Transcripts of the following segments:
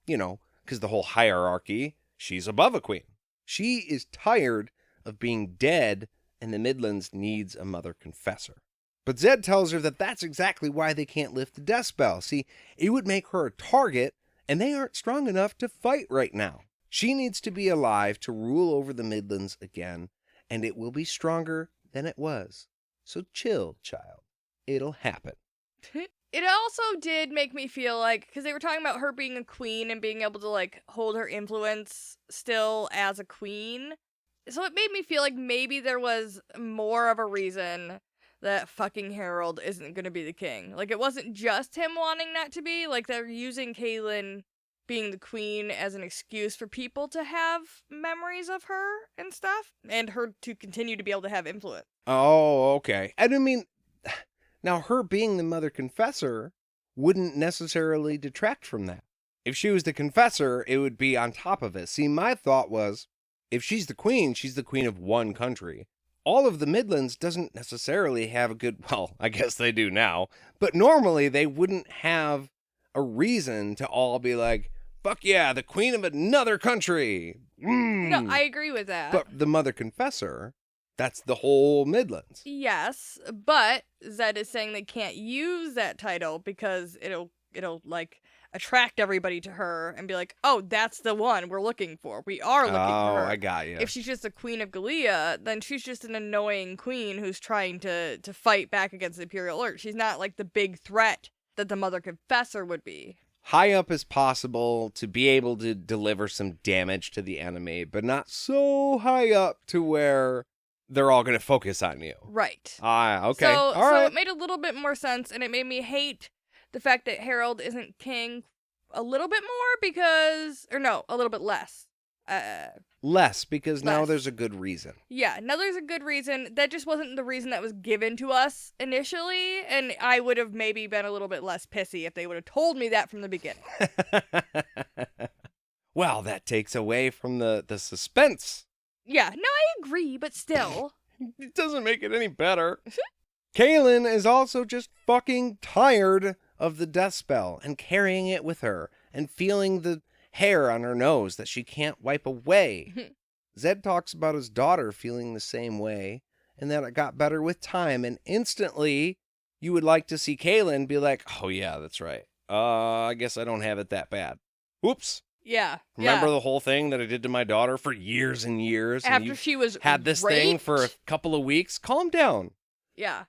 because the whole hierarchy, she's above a queen. She is tired of being dead, and the Midlands needs a mother confessor. But Zed tells her that that's exactly why they can't lift the death spell. See, it would make her a target, and they aren't strong enough to fight right now. She needs to be alive to rule over the Midlands again, and it will be stronger than it was. So chill, child. It'll happen. It also did make me feel like, because they were talking about her being a queen and being able to, like, hold her influence still as a queen. So it made me feel like maybe there was more of a reason that fucking Harold isn't going to be the king. Like, it wasn't just him wanting that to be. Like, they're using Kahlan being the queen as an excuse for people to have memories of her and stuff, and her to continue to be able to have influence. Oh, okay. I mean, now her being the mother confessor wouldn't necessarily detract from that. If she was the confessor, it would be on top of it. See, my thought was, if she's the queen of one country. All of the Midlands doesn't necessarily have a good, well, I guess they do now, but normally they wouldn't have a reason to all be like, fuck yeah, the queen of another country. No, I agree with that. But the mother confessor, that's the whole Midlands. Yes, but Zed is saying they can't use that title because it'll like attract everybody to her and be like, oh, that's the one we're looking for. We are looking for her. Oh, I got you. If she's just the Queen of Galea, then she's just an annoying queen who's trying to fight back against the Imperial Alert. She's not like the big threat that the Mother Confessor would be. High up as possible to be able to deliver some damage to the enemy, but not so high up to where they're all going to focus on you. Right. Okay. So All right. it made a little bit more sense, and it made me hate the fact that Harold isn't king a little bit more a little bit less. Less, because now Less. there's a good reason. Yeah, now there's a good reason. That just wasn't the reason that was given to us initially, and I would have maybe been a little bit less pissy if they would have told me that from the beginning. Well, that takes away from the suspense. Yeah, no, I agree, but still. It doesn't make it any better. Kahlan is also just fucking tired of the death spell and carrying it with her and feeling the hair on her nose that she can't wipe away. Zed talks about his daughter feeling the same way and that it got better with time, and instantly you would like to see Kahlan be like, oh yeah, that's right. I guess I don't have it that bad. Oops. Yeah. Remember the whole thing that I did to my daughter for years and years? After she was had this raped? thing for a couple of weeks? Calm down. Yeah.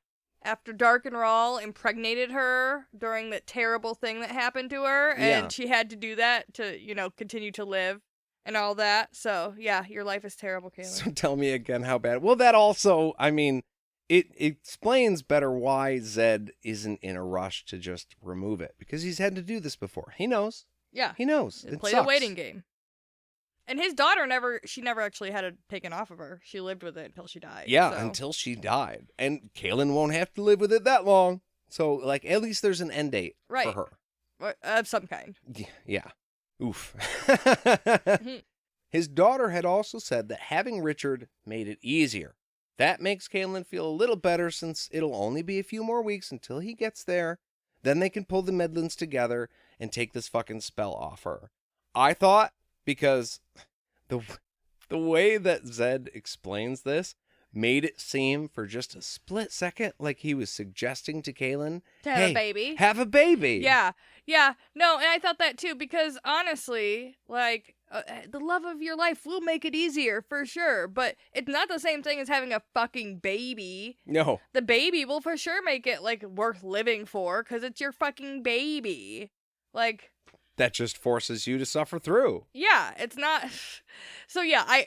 After Dark and Rawl impregnated her during that terrible thing that happened to her, and she had to do that to, continue to live and all that. So, yeah, your life is terrible, Kahlan. So tell me again how bad. Well, that also, I mean, it explains better why Zed isn't in a rush to just remove it, because he's had to do this before. He knows. Yeah. He knows. Play the waiting game. And his daughter never actually had it taken off of her. She lived with it until she died. Yeah, until she died. And Kahlan won't have to live with it that long. So, like, at least there's an end date for her. Of some kind. Yeah. Oof. His daughter had also said that having Richard made it easier. That makes Kahlan feel a little better, since it'll only be a few more weeks until he gets there. Then they can pull the Midlands together and take this fucking spell off her. I thought, because the way that Zed explains this made it seem for just a split second like he was suggesting to Kahlan to have a baby. Have a baby. Yeah. No, and I thought that too, because honestly, like, the love of your life will make it easier for sure, but it's not the same thing as having a fucking baby. No. The baby will for sure make it, like, worth living for, because it's your fucking baby. Like, that just forces you to suffer through. Yeah, it's not. So yeah, I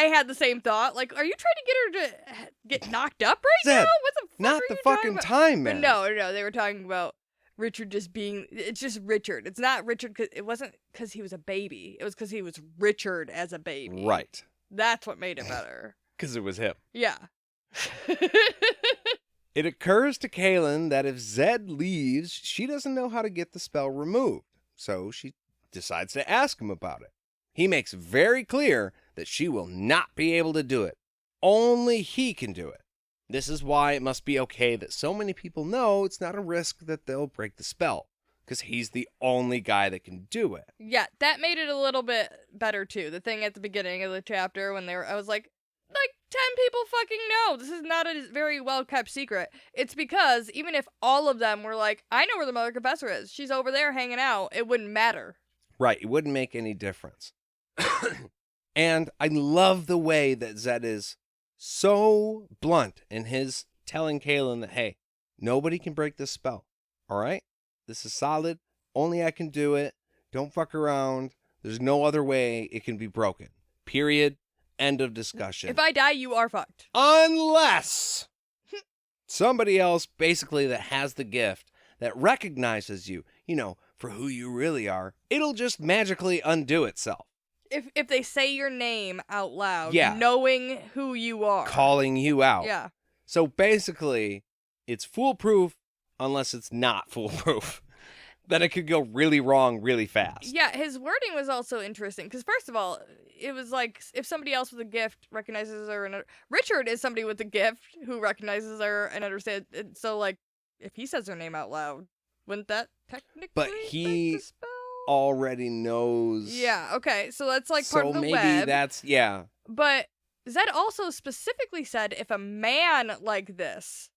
had the same thought. Like, are you trying to get her to get knocked up right Zed, now? What the fuck not are the you fucking time, man. But no, they were talking about Richard just being. It's just Richard. It's not Richard. It wasn't because he was a baby. It was because he was Richard as a baby. Right. That's what made it better. Because it was him. Yeah. It occurs to Kahlan that if Zed leaves, she doesn't know how to get the spell removed. So she decides to ask him about it. He makes very clear that she will not be able to do it. Only he can do it. This is why it must be okay that so many people know it's not a risk that they'll break the spell. because he's the only guy that can do it. Yeah, that made it a little bit better too. The thing at the beginning of the chapter when I was like 10 people fucking know. This is not a very well kept secret. It's because even if all of them were like, I know where the Mother Confessor is. She's over there hanging out. It wouldn't matter. Right. It wouldn't make any difference. And I love the way that Zed is so blunt in his telling Kahlan that, hey, nobody can break this spell. All right? This is solid. Only I can do it. Don't fuck around. There's no other way it can be broken. Period. End of discussion. If I die, you are fucked. Unless somebody else basically that has the gift that recognizes you, for who you really are, it'll just magically undo itself. If they say your name out loud, Yeah. knowing who you are. Calling you out. Yeah. So basically, it's foolproof unless it's not foolproof. That it could go really wrong really fast. Yeah, his wording was also interesting. Because first of all, it was like if somebody else with a gift recognizes her. And Richard is somebody with a gift who recognizes her and understands. So, like, if he says her name out loud, wouldn't that technically But break he the spell? already knows. Yeah, okay. So that's like part so of the maybe web. that's, yeah. But Zed also specifically said if a man like this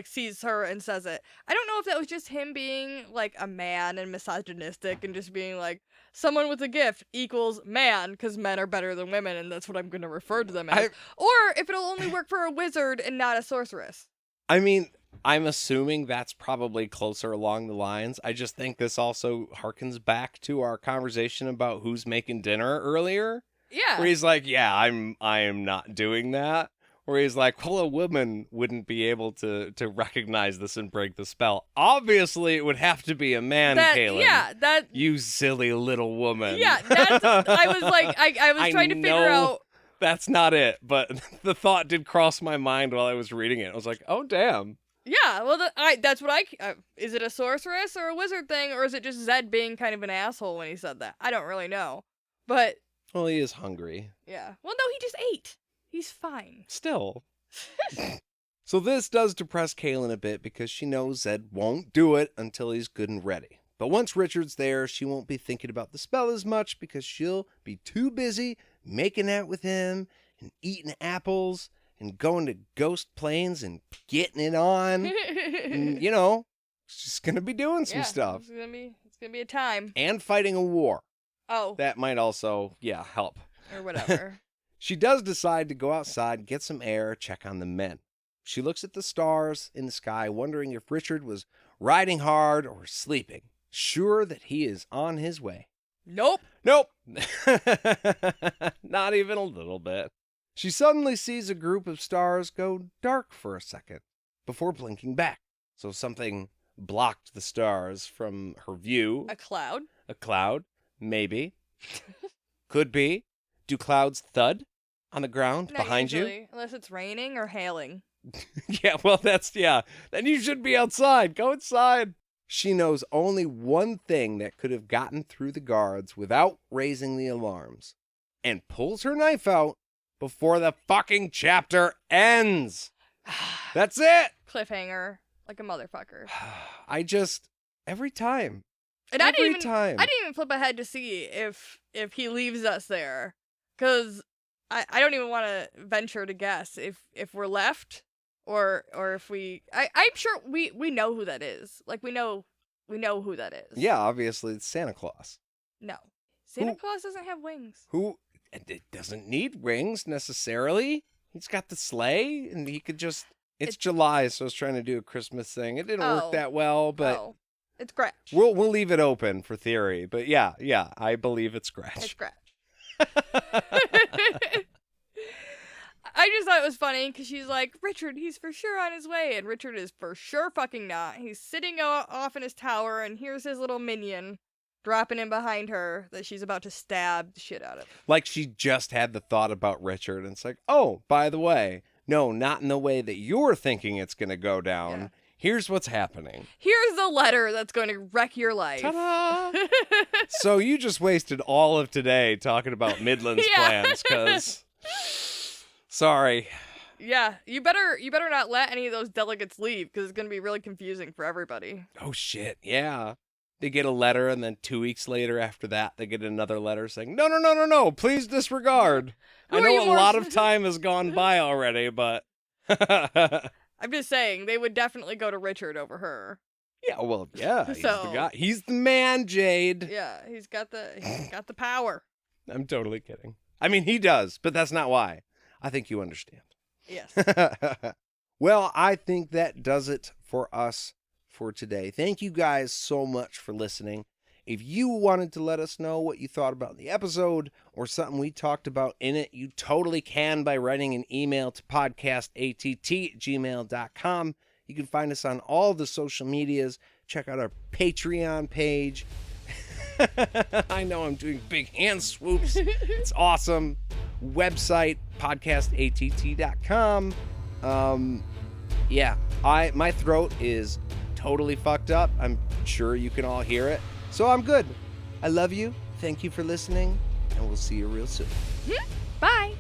sees her and says it. I don't know if that was just him being like a man and misogynistic and just being like someone with a gift equals man because men are better than women and that's what I'm going to refer to them as. Or if it'll only work for a wizard and not a sorceress. I mean, I'm assuming that's probably closer along the lines. I just think this also harkens back to our conversation about who's making dinner earlier. Yeah. Where he's like, yeah, I am not doing that. Where he's like, well, a woman wouldn't be able to recognize this and break the spell. Obviously, it would have to be a man, Kahlan. Yeah, you silly little woman. Yeah, I was like, I was trying to figure out. That's not it, but the thought did cross my mind while I was reading it. I was like, oh, damn. Yeah, well, that's what is it a sorceress or a wizard thing, or is it just Zed being kind of an asshole when he said that? I don't really know, but. Well, he is hungry. Yeah. Well, no, he just ate. He's fine. Still. So this does depress Kahlan a bit because she knows Zed won't do it until he's good and ready. But once Richard's there, she won't be thinking about the spell as much because she'll be too busy making out with him and eating apples and going to ghost planes and getting it on. And, she's going to be doing some stuff. It's gonna be a time. And fighting a war. Oh. That might also, help. Or whatever. She does decide to go outside, get some air, check on the men. She looks at the stars in the sky, wondering if Richard was riding hard or sleeping, sure that he is on his way. Nope. Not even a little bit. She suddenly sees a group of stars go dark for a second before blinking back. So something blocked the stars from her view. A cloud? A cloud, maybe. Could be. Do clouds thud on the ground Not behind usually, you? unless it's raining or hailing. Yeah, well, then you should be outside. Go inside. She knows only one thing that could have gotten through the guards without raising the alarms, and pulls her knife out before the fucking chapter ends. That's it. Cliffhanger, like a motherfucker. Every time. And I didn't time. even flip ahead to see if he leaves us there, because I don't even want to venture to guess if we're left or if we. I'm sure we know who that is. Like we know who that is. Yeah, obviously it's Santa Claus. No, Santa Claus doesn't have wings. It doesn't need wings necessarily. He's got the sleigh, and he could just. It's July, so I was trying to do a Christmas thing. It didn't work that well, but it's Scratch. We'll leave it open for theory, but yeah, I believe it's Scratch. It's Scratch. I just thought it was funny because she's like, Richard, he's for sure on his way, and Richard is for sure fucking not. He's sitting off in his tower, and here's his little minion dropping in behind her that she's about to stab the shit out of. Like she just had the thought about Richard, and it's like, oh, by the way, no, not in the way that you're thinking it's going to go down. Yeah. Here's what's happening. Here's the letter that's going to wreck your life. Ta-da! So you just wasted all of today talking about Midlands plans, because... Sorry. Yeah, you better not let any of those delegates leave because it's going to be really confusing for everybody. Oh, shit. Yeah. They get a letter, and then 2 weeks later after that, they get another letter saying, no, please disregard. Who I are know you a more- lot of time has gone by already, but... I'm just saying, they would definitely go to Richard over her. Yeah, well, yeah, he's So- the guy. He's the man, Jade. Yeah, he's got the power. I'm totally kidding. I mean, he does, but that's not why. I think you understand. Yes. Well, I think that does it for us for today. Thank you guys so much for listening. If you wanted to let us know what you thought about the episode or something we talked about in it, you totally can by writing an email to podcastatt@gmail.com. You can find us on all the social medias. Check out our Patreon page. I know I'm doing big hand swoops. It's awesome. Website, podcastatt.com. Yeah, my throat is totally fucked up. I'm sure you can all hear it. So I'm good. I love you. Thank you for listening, and we'll see you real soon. Bye.